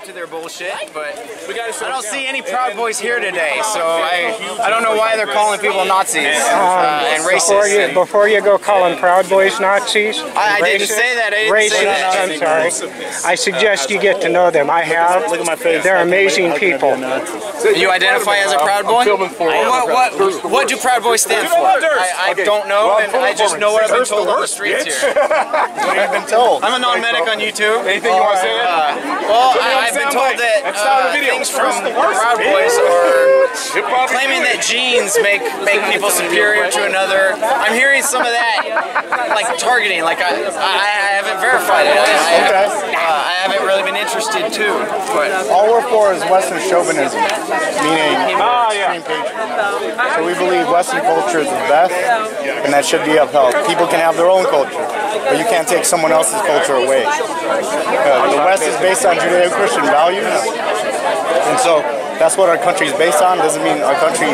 to their bullshit, but I don't see any Proud Boys here today, so I don't know why they're calling people Nazis and racist. Before you go calling Proud Boys Nazis, I didn't say that. I'm sorry. I suggest you get to know them. I have. Look at my face. They're amazing people. You identify as a Proud Boy? What do Proud Boys stand for? I don't know, and I just know what I've been told on the streets here. What have you been told? I'm a non-medic on YouTube. Anything you want to say? Well, I've been told that things from Proud Boys are claiming that genes make people superior to another. I'm hearing some of that, like targeting. Like I haven't verified it. I haven't really been interested too. But all we're for is Western chauvinism, meaning extreme patriotism. So we believe Western culture is the best, and that should be upheld. People can have their own culture, but you can't take someone else's culture away. The West is based on Judeo-Christian values, and so that's what our country is based on. Doesn't mean our country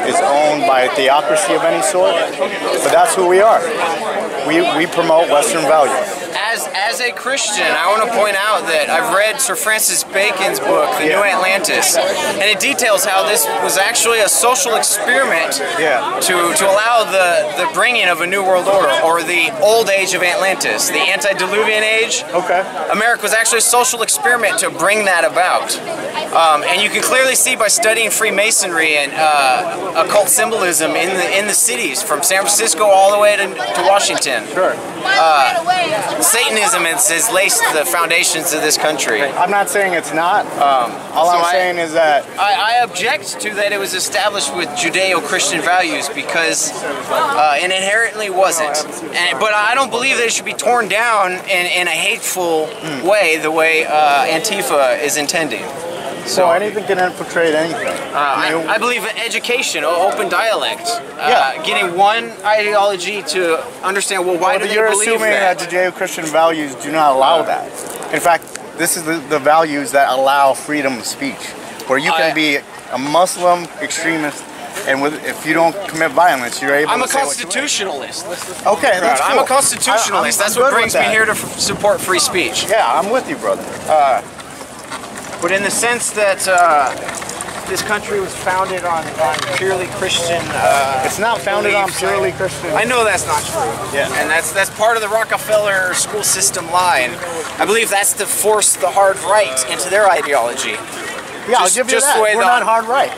is owned by a theocracy of any sort, but that's who we are. We promote Western values. As a Christian, I want to point out that I've read Sir Francis Bacon's book, The New Atlantis, and it details how this was actually a social experiment to allow the bringing of a new world order, or the old age of Atlantis, the antediluvian age. America was actually a social experiment to bring that about. And you can clearly see by studying Freemasonry and occult symbolism in the cities, from San Francisco all the way to Washington. Satanism has laced the foundations of this country. I'm not saying it's not. All I'm saying is that I object to that it was established with Judeo-Christian values, because it inherently wasn't. But I don't believe that it should be torn down in a hateful way, the way Antifa is intending. So anything can infiltrate anything. I believe in education, open dialect, getting one ideology to understand, well, why do they believe that? You're assuming that Judeo-Christian values do not allow that. In fact, this is the values that allow freedom of speech, where you can be a Muslim extremist, and if you don't commit violence, you're able to say what you want. I'm a constitutionalist. Okay, that's cool. I'm a constitutionalist. That's what brings me here to support free speech. Yeah, I'm with you, brother. But in the sense that this country was founded on purely Christian... it's not founded on purely Christian... I know that's not true. Yeah. And that's part of the Rockefeller school system lie. And I believe that's to force the hard right into their ideology. Yeah, I'll give you that. We're not hard right.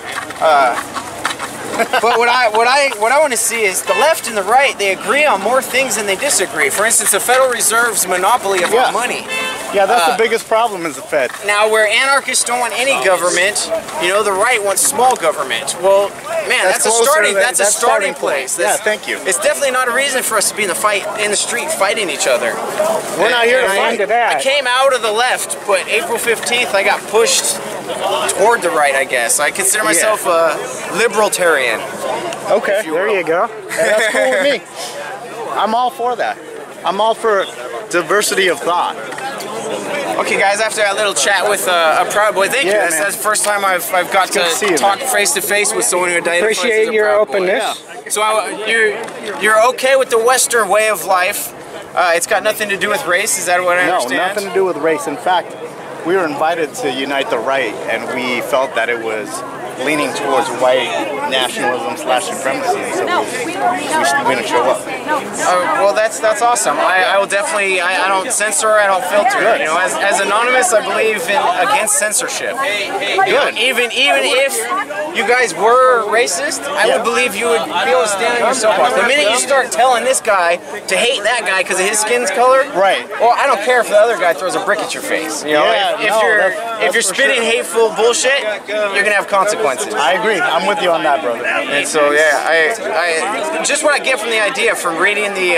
But what I want to see is the left and the right, they agree on more things than they disagree. For instance, the Federal Reserve's monopoly of our money. Yeah, that's the biggest problem is the Fed. Now, where anarchists don't want any government, the right wants small government. Well, man, that's a starting place. Yeah, thank you. It's definitely not a reason for us to be in the street fighting each other. We're not here to fight that. I came out of the left, but April 15th I got pushed toward the right, I guess. I consider myself a Liberaltraian. Okay, there you go. Hey, that's cool with me. I'm all for that. I'm all for diversity of thought. Okay, guys, after that little chat with a Proud Boy, thank you. That's the first time I've got to talk face to face with someone who identifies as a Proud Boy. Appreciate your openness. Yeah. So you're okay with the Western way of life? It's got nothing to do with race, is that what I understand? No, nothing to do with race. In fact, we were invited to unite the right, and we felt that it was leaning towards white nationalism / supremacy, so we didn't show up. Well, that's awesome. I will definitely. I don't censor. I don't filter. As anonymous, I believe against censorship. Good. Even if you guys were racist, I would believe you would be able to stand on yourself. The minute you start telling this guy to hate that guy because of his skin's color, right? Well, I don't care if the other guy throws a brick at your face. If you're spitting hateful bullshit, you're gonna have consequences. I agree. I'm with you on that, brother. And so, yeah, I just what I get from the idea from reading the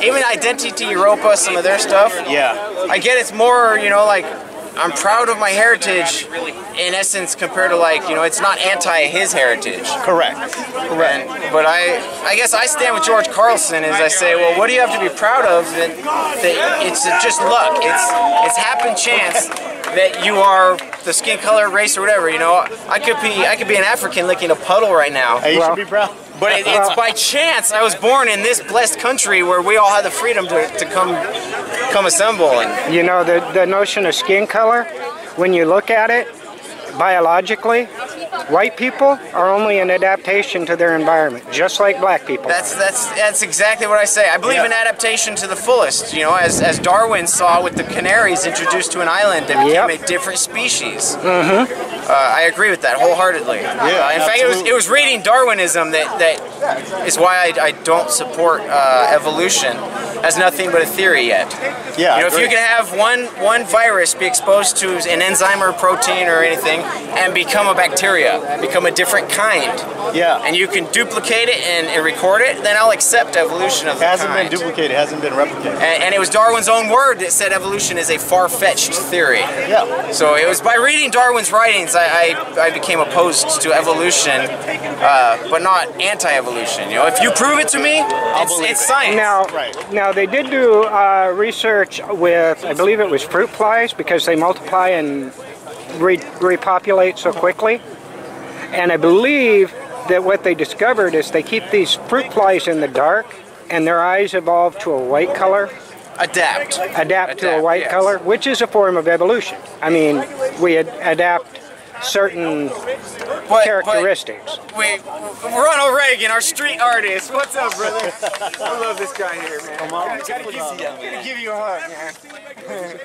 even Identity Europa, some of their stuff. Yeah. I get it's more, like I'm proud of my heritage in essence compared to it's not anti his heritage. Correct. But I guess I stand with George Carlson as I say, well, what do you have to be proud of? That it's just luck. It's happen chance that you are the skin color, race, or whatever. I could be an African licking a puddle right now. Hey, you should be proud. But it's by chance I was born in this blessed country where we all had the freedom to come assemble. And the notion of skin color, when you look at it biologically, white people are only an adaptation to their environment, just like black people. That's exactly what I say. I believe in adaptation to the fullest. You know, as Darwin saw with the canaries introduced to an island that became a different species. I agree with that wholeheartedly. In fact, it was reading Darwinism that is why I don't support evolution as nothing but a theory yet. Yeah, you know, if you can have one virus be exposed to an enzyme or protein or anything and become a bacteria, become a different kind, and you can duplicate it and record it, then I'll accept evolution of the kind. It hasn't been duplicated, it hasn't been replicated. And it was Darwin's own word that said evolution is a far-fetched theory. Yeah. So it was by reading Darwin's writings I became opposed to evolution, but not anti-evolution. You know, if you prove it to me, it's science. Now they did do research with, I believe it was fruit flies, because they multiply and repopulate so quickly. And I believe that what they discovered is they keep these fruit flies in the dark, and their eyes evolve to a white color. Adapt to a white color, which is a form of evolution. I mean, we adapt certain characteristics. Ronald Reagan, our street artist. What's up, brother? I love this guy here, man. Come on. Gotta give you a hug, man.